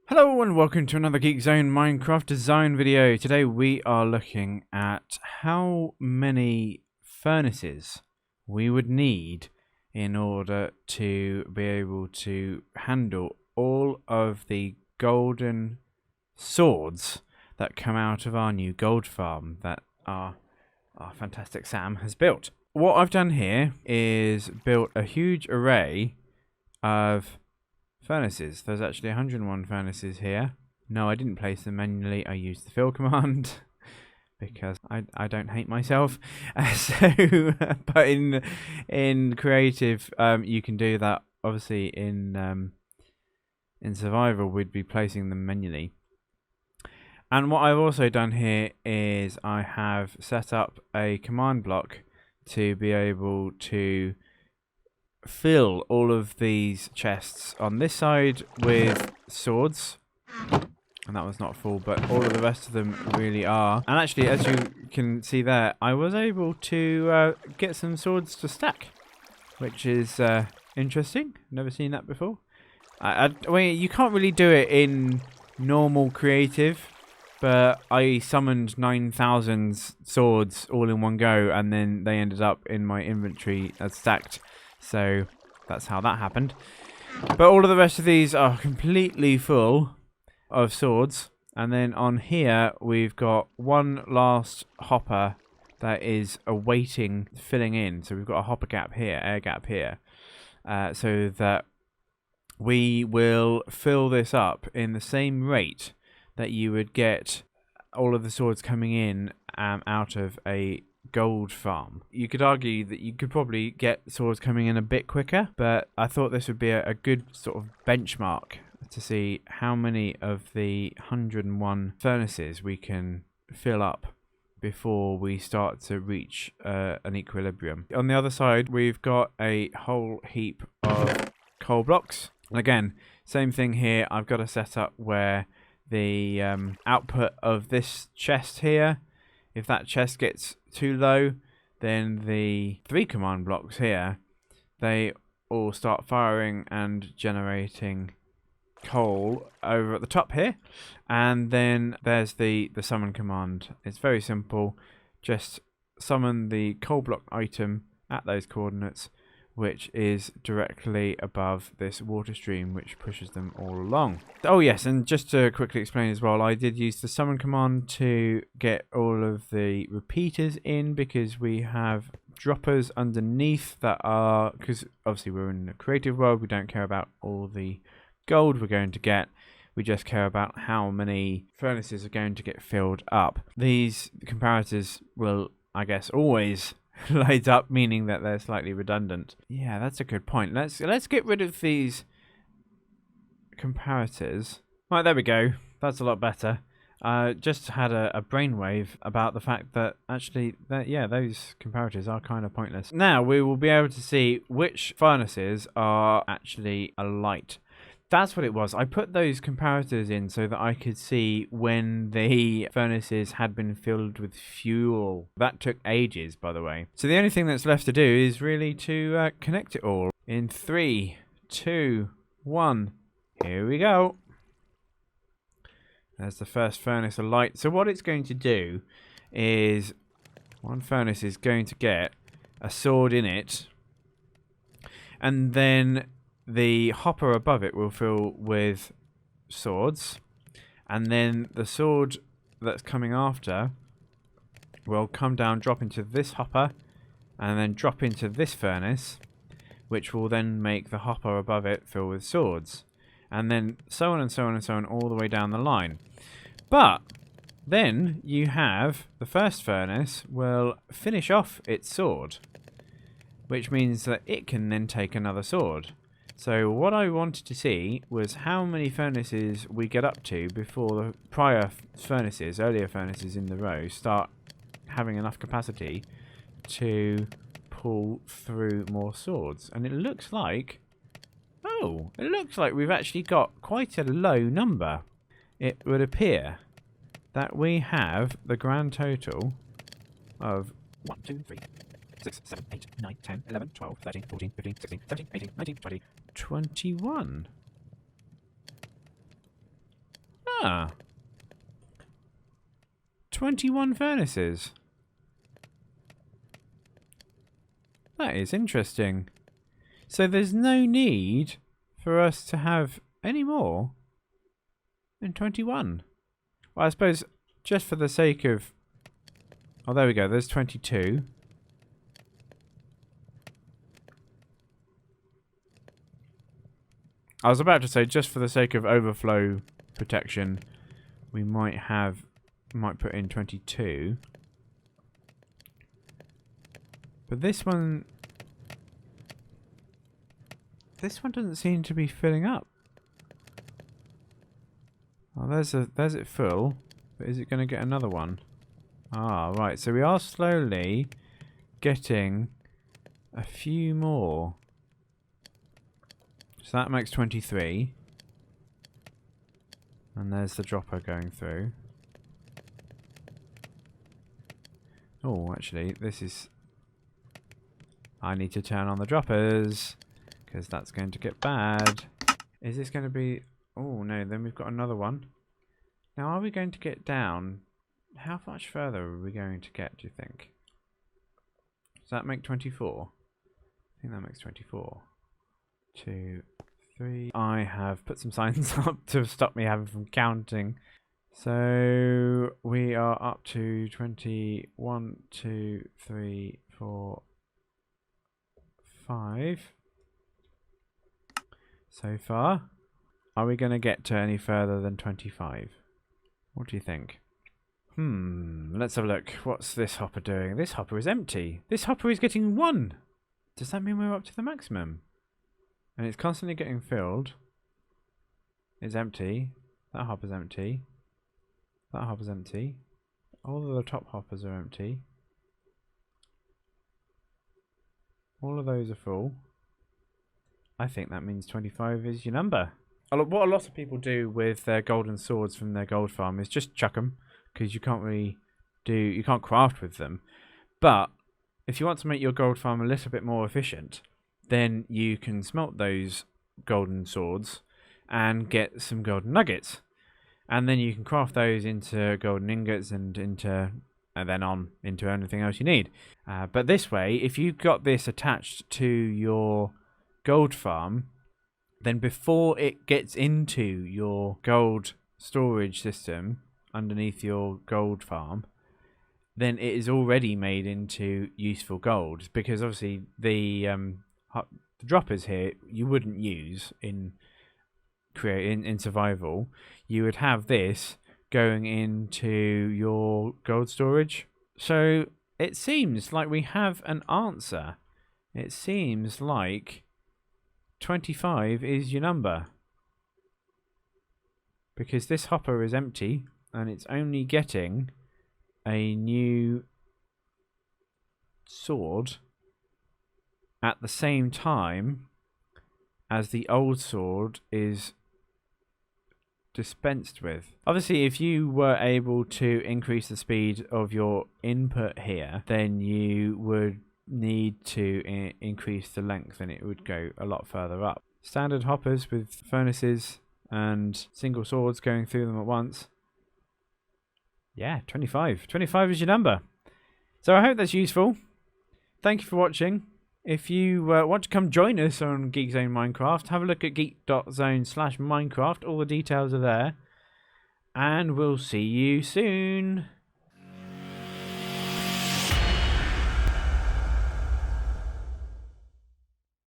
Hello and welcome to another Geek.Zone Minecraft design video. Today we are looking at how many furnaces we would need in order to be able to handle all of the golden swords that come out of our new gold farm that our fantastic Sam has built. What I've done here is built a huge array of furnaces. There's actually 101 furnaces here. No, I didn't place them manually. I used the fill command because I don't hate myself. But in creative, you can do that. Obviously, in survival, we'd be placing them manually. And what I've also done here is I have set up a command block to be able to fill all of these chests on this side with swords, and that was not full, but all of the rest of them really are. And actually, as you can see there, I was able to get some swords to stack, which is interesting. Never seen that before. Well, you can't really do it in normal creative, but I summoned 9,000 swords all in one go, and then they ended up in my inventory as stacked. So that's how that happened. But all of the rest of these are completely full of swords. And then on here, we've got one last hopper that is awaiting filling in. So we've got a hopper gap here, air gap here. So that we will fill this up in the same rate that you would get all of the swords coming in out of a gold farm. You could argue that you could probably get swords coming in a bit quicker, but I thought this would be a good sort of benchmark to see how many of the 101 furnaces we can fill up before we start to reach an equilibrium. On the other side, we've got a whole heap of coal blocks. Again, same thing here. I've got a setup where the output of this chest here, if that chest gets too low, then the 3 command blocks here, they all start firing and generating coal over at the top here. And then there's the summon command. It's very simple. Just summon the coal block item at those coordinates, which is directly above this water stream, which pushes them all along. Oh yes, and just to quickly explain as well, I did use the summon command to get all of the repeaters in, because we have droppers underneath that are, because obviously we're in the creative world, we don't care about all the gold we're going to get, we just care about how many furnaces are going to get filled up. These comparators will, I guess, always light up, meaning that they're slightly redundant. Yeah, that's a good point. Let's get rid of these comparators. Right, there we go. That's a lot better. Just had a brainwave about the fact that actually, those comparators are kind of pointless. Now we will be able to see which furnaces are actually alight. That's what it was. I put those comparators in so that I could see when the furnaces had been filled with fuel. That took ages, by the way. So the only thing that's left to do is really to connect it all. In 3, 2, 1. Here we go. There's the first furnace alight. So what it's going to do is one furnace is going to get a sword in it, and then the hopper above it will fill with swords, and then the sword that's coming after will come down, drop into this hopper, and then drop into this furnace, which will then make the hopper above it fill with swords, and then so on and so on and so on all the way down the line. But then you have the first furnace will finish off its sword, which means that it can then take another sword. So what I wanted to see was how many furnaces we get up to before the earlier furnaces in the row, start having enough capacity to pull through more swords. And it looks like, we've actually got quite a low number. It would appear that we have the grand total of 1, 2, 3, 6, 7, 8, 9, 10, 11, 12, 13, 14, 15, 16, 17, 18, 19, 20, 21. Ah. 21 furnaces. That is interesting. So there's no need for us to have any more than 21. Well, I suppose just for the sake of... Oh, there we go. There's 22. I was about to say, just for the sake of overflow protection, we might put in 22. But this one doesn't seem to be filling up. Oh, there's it full. But is it going to get another one? Ah, right. So we are slowly getting a few more. So that makes 23. And there's the dropper going through. Oh, actually, this is... I need to turn on the droppers, because that's going to get bad. Is this going to be... Oh, no, then we've got another one. Now, are we going to get down? How much further are we going to get, do you think? Does that make 24? I think that makes 24. 2, 3. I have put some signs up to stop me having from counting. So we are up to 21, 2, 3, 4, 5 so far. Are we going to get to any further than 25? What do you think? Let's have a look. What's this hopper doing? This hopper is empty. This hopper is getting 1. Does that mean we're up to the maximum? And it's constantly getting filled. It's empty. That hopper's empty. That hopper's empty. All of the top hoppers are empty. All of those are full. I think that means 25 is your number. What a lot of people do with their golden swords from their gold farm is just chuck them, because you can't craft with them. But if you want to make your gold farm a little bit more efficient, then you can smelt those golden swords and get some golden nuggets. And then you can craft those into golden ingots and then on into anything else you need. But this way, if you've got this attached to your gold farm, then before it gets into your gold storage system underneath your gold farm, then it is already made into useful gold, because obviously the droppers here you wouldn't use in survival. You would have this going into your gold storage. So it seems like we have an answer. It seems like 25 is your number, because this hopper is empty and it's only getting a new sword at the same time as the old sword is dispensed with. Obviously, if you were able to increase the speed of your input here, then you would need to increase the length and it would go a lot further up. Standard hoppers with furnaces and single swords going through them at once. Yeah, 25. 25 is your number. So I hope that's useful. Thank you for watching. If you want to come join us on Geek.Zone Minecraft, have a look at Geek.Zone/Minecraft. All the details are there. And we'll see you soon.